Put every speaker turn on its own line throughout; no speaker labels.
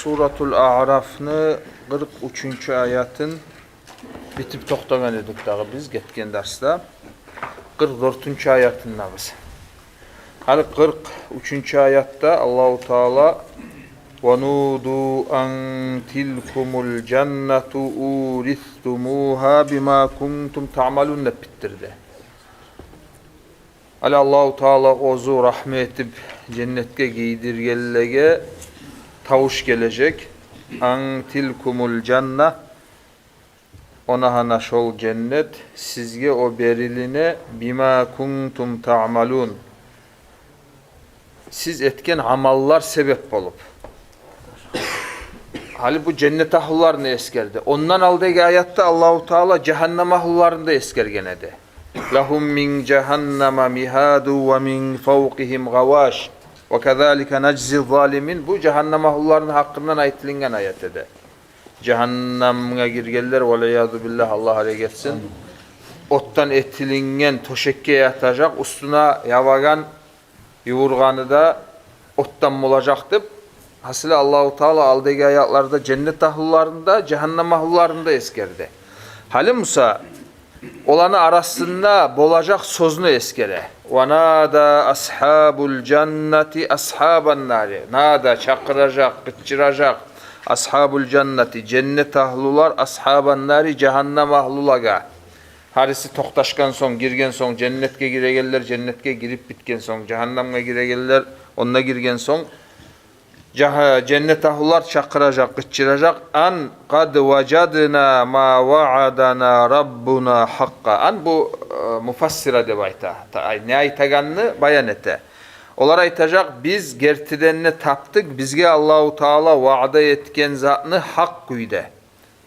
Suratul A'raf'ны 43. ayatın bitip toxtagan edik dağı biz getken dersde. 44. ayatındayız. Hali 43. ayatta Allahu Teala وَنُودُوا أَنْ تِلْكُمُ الْجَنَّةُ اُورِثْتُمُوهَا بِمَا كُنْتُمْ تَعْمَلُونَ bittirdi. Hali Allahu Teala ozu rahmet etip cennetke giydirgellege tavuş gelecek. An tilkumul cennet, ona hana şol cennet sizge o beriline bima kuntum ta'malun, siz etken amallar sebep olup. Hali bu cennet ahullar ne eskerdi? Ondan aldığı ayatta Allahu Teala cehennem ahullarını da eskergenedi. Lahum min cehenneme mihadu ve min fawqihim gavaş ve kezalike neczi zalimin. Bu cehennem ahullarının hakkından ayetilen ayet ede. Cehenneme girgeller ve leyadu billah, Allah hale getsin. Ottan etilingen toşekke yatacak, üstüne yavagan yuvurganı da ottan olacaktı. Hasılı Allahu Teala aldığı ayetlarda cennet ahullarında, cehennem ahullarında eskerdi. Hali Musa olanı arasında bolacak sözünü eskere. وَنَادَا أَصْحَابُ الْجَنَّةِ أَصْحَابَ النَّارِ. Nada çakıracak, gıçıracak. Ashabul cenneti, cennet ahlular, ashaban nari, cehennem ahlulaga. Harisi toktaşkan son, girgen son, cennetke giregeller, cennetke girip bitken son, cehennemge giregeller, onunla girgen son. Cennet ahlular çakıracak, gıçıracak. An kad vecadna ma vaadana rabbuna hakka. An bu mufassira debayta. Ne aytaganını bayan ete. Olar aytacak, biz gertidenini taptık, bizge Allahu Teala vaada etken zatını hak güyde.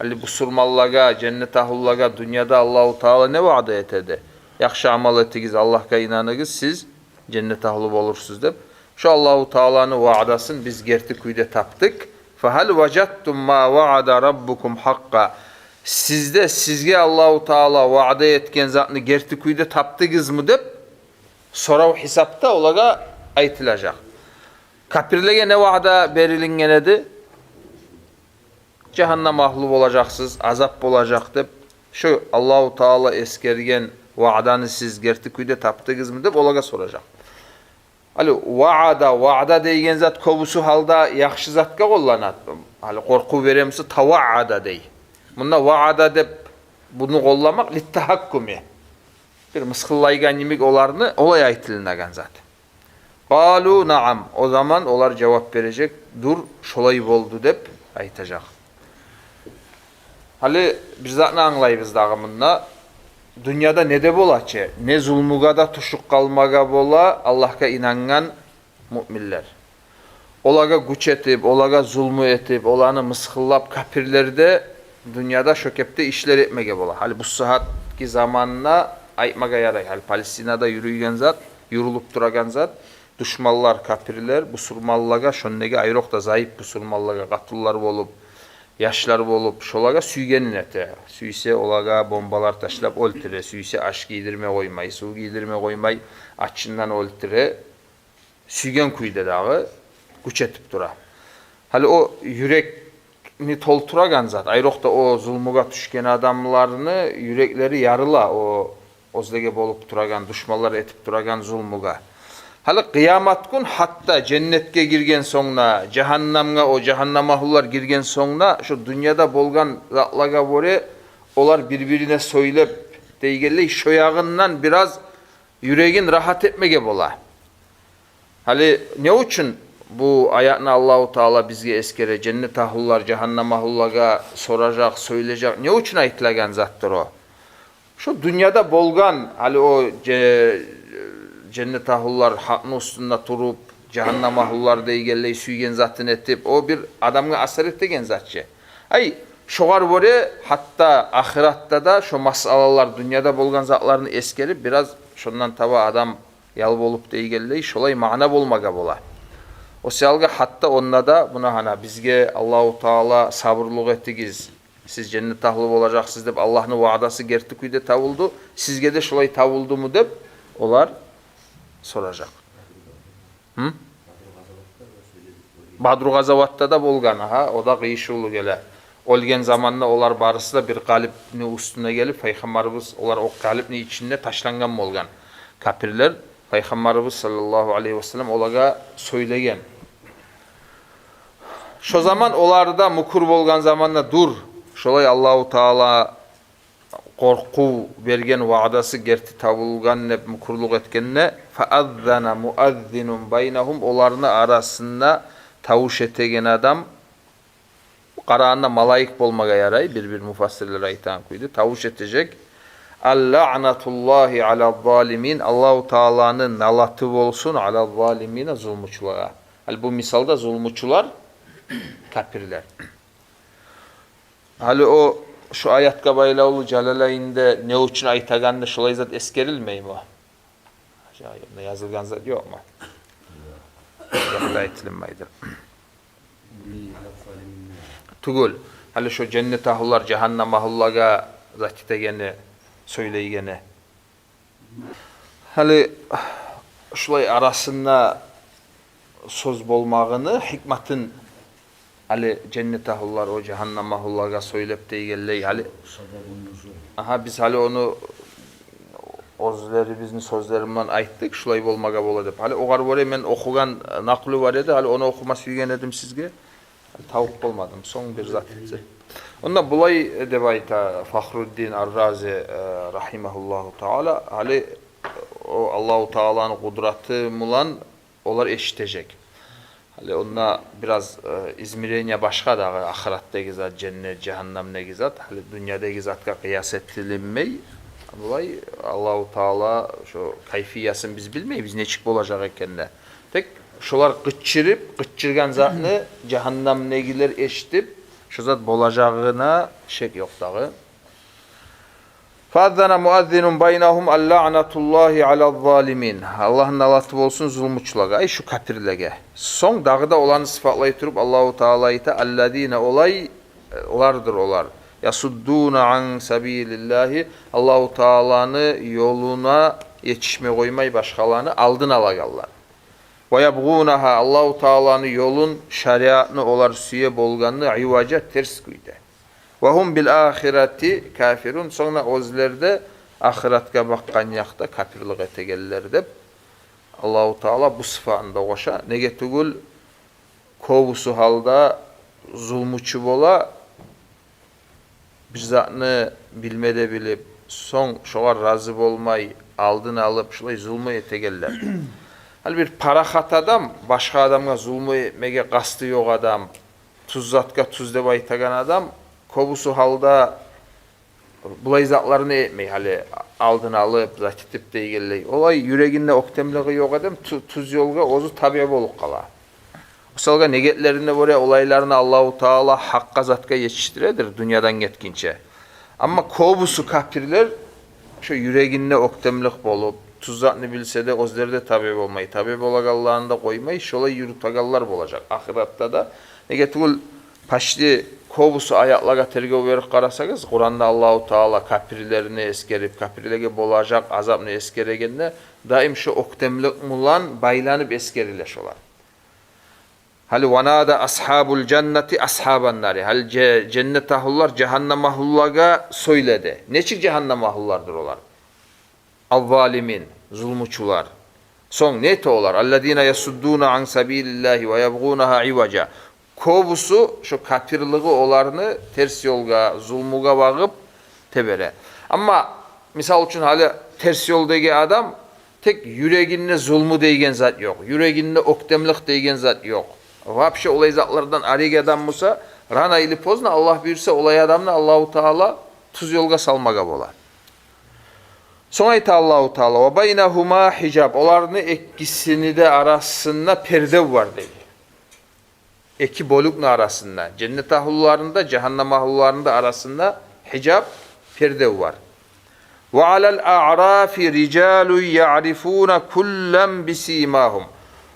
Ali bu surmallaga, cennet ahullaga, dünyada Allahu Teala ne vaada etedi? Yaxşı amal etigiz, Allah'a inanıgız, siz cennet ahlu olursunuz dep. Şu Allahu Teala'nın vaadasını biz gerti güyde taptık. Fehal vecattum ma vaada rabbukum hakka. Sizge Allahu Teala vaada etken zatını gerti güyde taptıgız mı dep sorav hesapta olaga aytılacak. Kapirlege ne vaada berilingen edi? Cehennem mahlub olacaksınız, azap olacak dep. Şu Allahu Teala eskergen vaadanı siz gerti güyde taptıgız mı dep olaga soracak. Ali vaada deygen zat kobusu halda yaxşı zatga gollanat. Ali korku veremsi tavaada dey. Bunda vaada dep bunu gollamak littahakkumi. Bir mıskıllaygan yemek olarını olay aytılındagan zat. Qalu na'am. O zaman olar cevap verecek. Dur şolay boldu dep aytacak. Hali biz zatını anlayız dağımında. Dünyada ne de bolaçı? Ne zulmuga da tuşuk kalmaga bola Allah'a inangan müminler. Olaga güç etip, olaga zulmü etip, olanı mıskıllap kapirlerde dünyada şökepte işler etmege bola. Hali bu sıhhatki zamanına aytmaga yaray. Hali Palestina'da yürüyen zat, yürülüp duragan zat, düşmanlar, kapirler, bu surmallaga, şönnege ayrok da zayıf bu surmallaga, katıllar bolup, yaşlar bolup, şolaga süygenin ete. Süyse olaga bombalar taşlap oltire, süyse aş giydirme koymay, su giydirme koymay, açından oltire, süygen kuyda dağı, güç etip dura. Hali o yürekni tolturagan zat, ayrok da o zulmuga düşken adamlarını yürekleri yarıla, o ozdege bolup duragan, düşmanlar etip duragan zulmuga. Hali kıyamat gün hatta cennetke girgen soňna, cehennemge o cehennem ahullar girgen soňna şu dünyada bolgan zatlaga bore olar birbirine söylep deygelle şoyağından biraz yüreğin rahat etmege bola. Hali ne üçün bu ayatını Allahu Teala bizge eskere cennet ahullar cehennem ahullaga soracak, söyleyecek. Ne üçün aytlagan zattır o? Şu dünyada bolgan hali o cennet ahullar hakkın üstünde turup cehennem ahullar deygelley süygen zatın etip o bir adamga asar ettigen zatçı. Ay şoğar böyle hatta ahiratta da şu masalalar dünyada bolgan zatlarını eskerip biraz şundan tava adam yal bolup deygelley şolay mana bolmaga bola. O siyalga hatta onna da buna hana bizge Allahu Teala sabırlık ettigiz. Siz cennet ahlı olacaksınız dep Allah'ın vaadası gerti kuyde tavuldu. Sizge de şolay tavuldu mu dep olar soracak. Hı? Badru Gazavat'ta da bolgan ha, o da kıyışılı gele. Olgen zamanla olar barısı da bir galipni üstüne gelip Peygamberimiz olar o galipni içinde taşlangan bolgan. Kapirler Peygamberimiz sallallahu aleyhi ve sellem olaga söylegen. Şu zaman olarda mukur bolgan zamanla dur. Şolay Allahu Teala korku bergen vaadası gerti tabulgan ne mukurluk etkenne faazzana muazzinun baynahum olarını arasında tavuş etegen adam qarağında malayik bolmaga yaray bir mufassirler aytan kuydu. Tavuş etecek. La'natullahi ala zalimin. Allahu Teala'nın nalatı olsun ala zalimine zulmuçulara. Hal bu misalda zulmuçular kafirler. Hali o şu ayat kabaylaulu Celalayinde ne için aytaganda şolay zat eskerilmey mi o? Ne yazılgan zat yok mu? Yakda aytilinmeydir. Tugul. Hali şu cennet ahullar cehennem ahullaga zakite gene söyleyigene. Hali şolay arasında söz bolmağını hikmetin hali cennet ahullar o cehennem ahullarga söylep deygelley hali aha biz hali onu özleri bizning sözlerimden ayttık şulay bolmaga bola dep hali ogar bore men okugan naklı var edi hali onu okuma suygen edim sizge tavuk bolmadım son bir zat etsi onda bulay dep ayta Fahruddin Ar-Razi rahimahullahu taala hali o Allahu Teala'nın kudratı mulan olar eşitecek. Hali onna biraz İzmir'e başka da ahiretteki zat, cennet, cehennemdeki zat, hali dünyadaki zatga kıyas ettirilmey. Bulay Allahu Teala şu kayfiyasını biz bilmeyiz, biz neçik bolacak ekende. Tek şolar gıççırgan zatını cehennemdekiler eşitip şu zat bolacağına şek yok dağı. Fadzana muazzinun baynahum la'natullahi ala'z zalimin. Allah'ın nalatı olsun zulmuçlaga. Ay şu kapirlege. Son dağda olanı sıfatlayıp durup Allahu Teala'yı da allazine olardır olar. Yasudduna an sabilillahi. Allahu Teala'nı yoluna yetişme koymay başkalarını aldın alagallar. Ve yabğunaha Allahu Teala'nın yolun şeriatını olar süye bolganını ivaca ters kuydu. Ve hum bil ahireti kafirun. Sonra özlerde ahiretka bakkan yakta kafirlik etegeller dep Allahu Teala bu sıfatında koşa. Nege tugul kovusu halda zulmuçu bola bizzatını bilmede bilip son şoğa razı bolmay aldın alıp şulay zulmü etegeller. Hal bir parahat adam başka adamga zulmü etmege kastı yok adam tuzzatka tuz dep aytagan adam kovusu halda bulay zatlarını etmey hali aldın alıp zakitip deygelley. Olay yüreginde oktemliği yok adam tuz yolga ozu tabi bolup kala. Osalga negetlerinde böyle olaylarını Allahu Teala hakka zatka yetiştiredir dünyadan getkinçe. Ama kovusu kafirler şu yüreginde oktemlik bolup tuzzatını bilse de özleri tabi olmayı tabi bolagallahını da koymayı şolay yürütagallar bolacak. Ahiratta da negetul paşli kovusu ayaklarga tergov verip karasanız Kur'an'da Allahu Teala kafirlerini eskerip kafirlege bolacak azapını eskeregende daim şu oktemlik mulan baylanıp eskerileş olar. Hali vanada ashabul cenneti ashaban nari. Hali cennet ahullar cehennem ahullaga söyledi. Neçik cehennem ahullardır olar? Al-zalimin, zulmuçular. Son ne olar? Allazina yasudduna an sabilillahi ve yabğunaha ivaca. Kovusu şu kafirliği olarını ters yolga, zulmuga bağıp tebere. Ama misal için hali ters yoldaki adam tek yüreğinde zulmü deygen zat yok. Yüreğinde oktemlik deygen zat yok. Vapşe olay zatlardan arık adam musa rana ili pozna Allah buyursa olay adamını Allahu Teala tuz yolga salmaga bolar. Sonra ayta Allahu Teala ve beynehuma hicab. Olarını ikisini de arasında perde var dedi. İki bolukla arasında. Cennet ahullarında, cehennem ahullarında arasında hicab, perde var. Ve alel a'rafi ricalu ya'rifuna kullen bisimahum.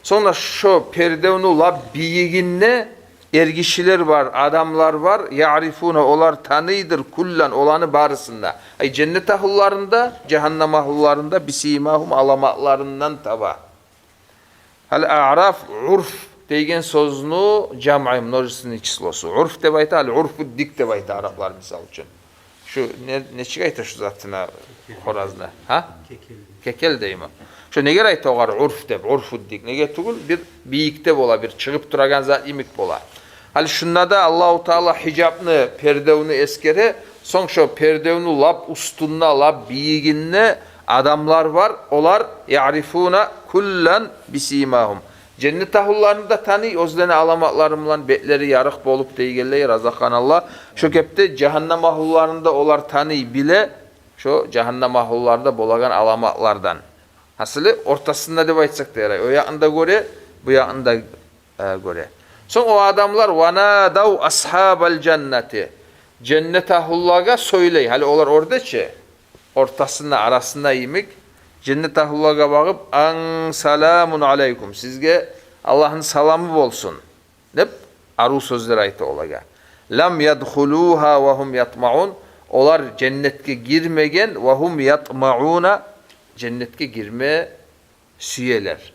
Sonra şu perdevnu la biyiginne ergişiler var, adamlar var. Ya'rifuna olar tanıydır kullan olanı barısında. Ay cennet ahullarında, cehennem ahullarında bisimahum alamatlarından taba. Hal a'raf urf деген sözünü jam'i множественный числоsu. Urf deb ayta, urfu dik deb ayta Araplar misal üçün. Şu neçik ayta şu zatına Xorazda? Ha? Kekel deymi. Şu neger ayta oğar urf deb, urfu dik. Nege tugul bir biyikte bola, bir çıgıp duragan zat imik bola. Hali şunda da Allahu Teala hicabını, perdevini eskere, son şu perdevini lap ustunna, lap biyiginne adamlar var. Olar ya'rifuna kullan bisimahum. Cennet ahullarını da tanıy, özlerine alamatlarımla betleri yarık bolup deygelleyi razakan Allah. Şu kepte cehennem ahullarını da olar tanıy bile, şu cehennem ahullarda bolagan alamatlardan. Hasılı ortasında deb aytsak da yaray. O yakında göre, bu yakında göre. Son o adamlar vanadav ashabal cenneti. Cennet ahullaga söyley. Hali olar orada ki, ortasında arasında yemik. Cennet ahullaga bakıp an salamun aleykum. Sizge Allah'ın salamı olsun. Dep aru sözler ayta olaga. Lam yadkhuluha ve hum yatmaun. Olar cennetke girmegen ve hum yatmauna. Cennetke girme süyeler.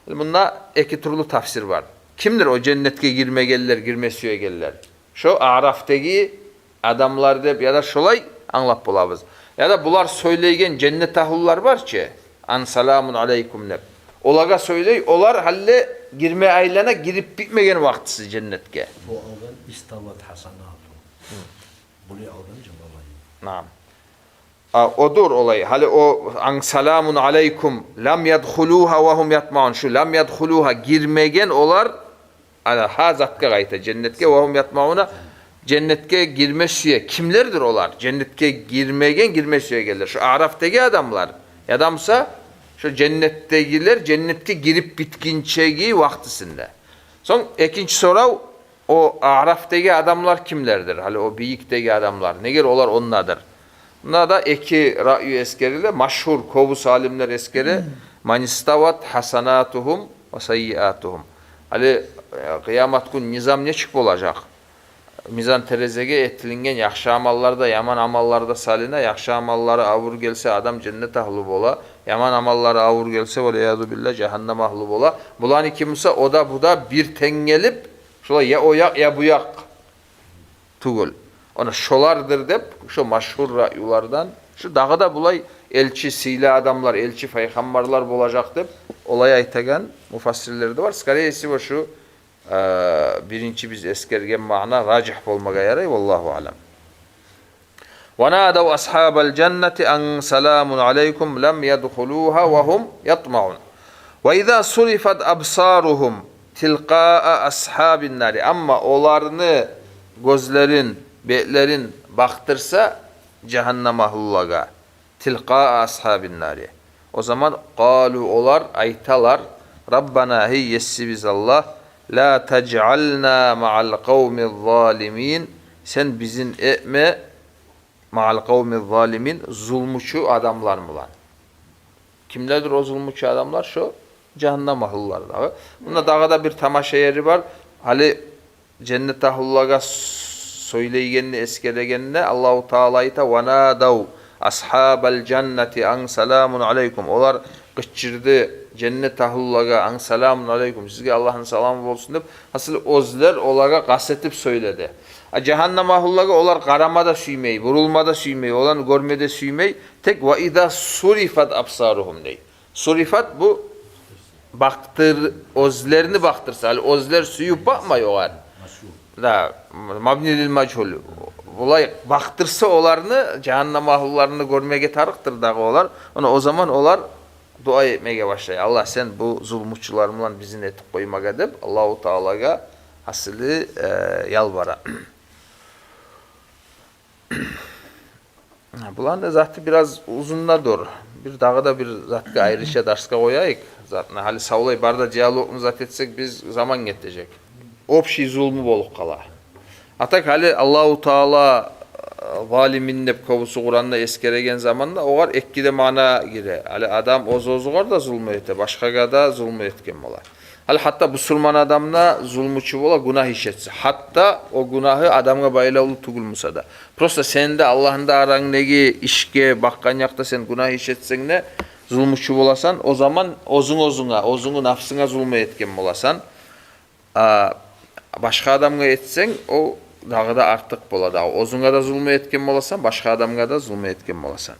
Bunda iki türlü tafsir var. Kimdir o cennetke girmegeller, girme süyegeller? Şu Araf'taki adamlar dep ya da şolay anlap bulabız. Ya da bular söyleygen cennet ahullar var ki an salamun aleykum neb. Olaga söyley, olar halle girme aylana girip bitmegen vaktisi cennetke.
Bu algan istavat hasanatu. Bunu algan cemalayı.
Naam. Odur olay. Hali o an salamun aleykum lam yadkhuluha ve hum yatmaun. Şu lam yadkhuluha girmegen olar ha zatka gayta cennetke ve hum yatmauna. Cennetke girme süye. Kimlerdir olar? Cennetke girmegen girme süye gelir. Şu Araf'taki adamlar. Adamsa şu cennettekiler cennetke girip bitkinçegi vaktisinde. Son ikinci soru o Araf'taki adamlar kimlerdir? Hali o biyikteki adamlar. Neger olar onlardır. Buna da iki ra'yu eskeriyle maşhur kovus alimler eskeri manistavat hasanatuhum ve sayyiatuhum. Hali kıyamet gün nizam ne çıkıp olacak? Mizan terezege etilingen yaxşı amallarda, yaman amallarda saline, yaxşı amalları avur gelse adam cennet ahlı bola, yaman amalları avur gelse ve leyadu billah cehennem ahlı bola. Bulan kimse o da bu da bir tengelip, şöyle ya o yak ya bu yak tugul. Ona şolardır dep, şu maşhur ra'yulardan, şu dağda bulay elçi, sile adamlar, elçi peygamberler bolacak dep, olay aytagan mufassirleri de var. Skariyesi var şu, birinci biz eskergen ma'na racih olmaga yaray vallahu alam. Ve nadav ashabal cenneti an salamun aleykum lem yedhuluha ve hum yatmaun. Ve izâ surifat absaruhum tilqa'a ashabin nari. Amma olarını gözlerin, betlerin baktırsa cehennem ahullaga tilqa'a ashabin nari. O zaman qalu olar aytalar Rabbana hey yessi biz Allah la tec'alna ma'al kavmiz zalimin. Sen bizin etme ma'al kavmiz zalimin zulmuçu adamlar mı lan? Kimlerdir o zulmuçu adamlar? Şu cehennem ahulları. Bunda dağda bir tamaşa yeri var. Hali cennet ahullaga söyleygenini eskeregenine Allahu Teala'yı da vanadav ashabal cenneti an salamun aleykum. Olar kıçırdı cennet ahullaga an salamun aleykum. Sizge Allah'ın salamı olsun deyip asıl özler olaga kasetip söyledi. Cehennem ahullaga olar karamada süymey, vurulmada süymey, olan görmede süymey. Tek ve idâ surifat absaruhum dey. Surifat bu baktır, özlerini baktırsa. Hali özler süyüp bakmıyor var. Da mabnilil majhul. Olay baktırsa olarını cehennem ahullarını görmeye tarıktır dağı olar. Ona o zaman olar dua etmeye başlay. Allah sen bu zulmutçularımla bizin etip koymaga deb Allahu Teala'ga hasılı yalvara. Bulan da zatı biraz uzunladır. Bir dağda bir zatka ayrışa darska koyayık. Zatına hali savlay barda diyalogunu zat etsek biz zaman getecek. Общий zulmü bolup kala. Atak hali Allahu Teala zalimin dep kovusu Kur'an'da eskeregen zamanda oğar ekkide mana gire. Hali adam oz-ozuğar da zulmü ete, başkaga da zulmü etken bola. Hali hatta Müslüman adamla zulmüçü bola günah işetse. Hatta o günahı adamga baylaulu tugulmusa da. Prosta sen de Allah'ın da arandaki işke bakkan yakta sen günah işetsen ne zulmüçü bolasan o zaman ozunu nafsına zulmü etken bolasan. Başka adamga etsen o dağı da artık bola dağı. Ozunga da zulmü etken bolasan, başka adamga da zulmü etken bolasan.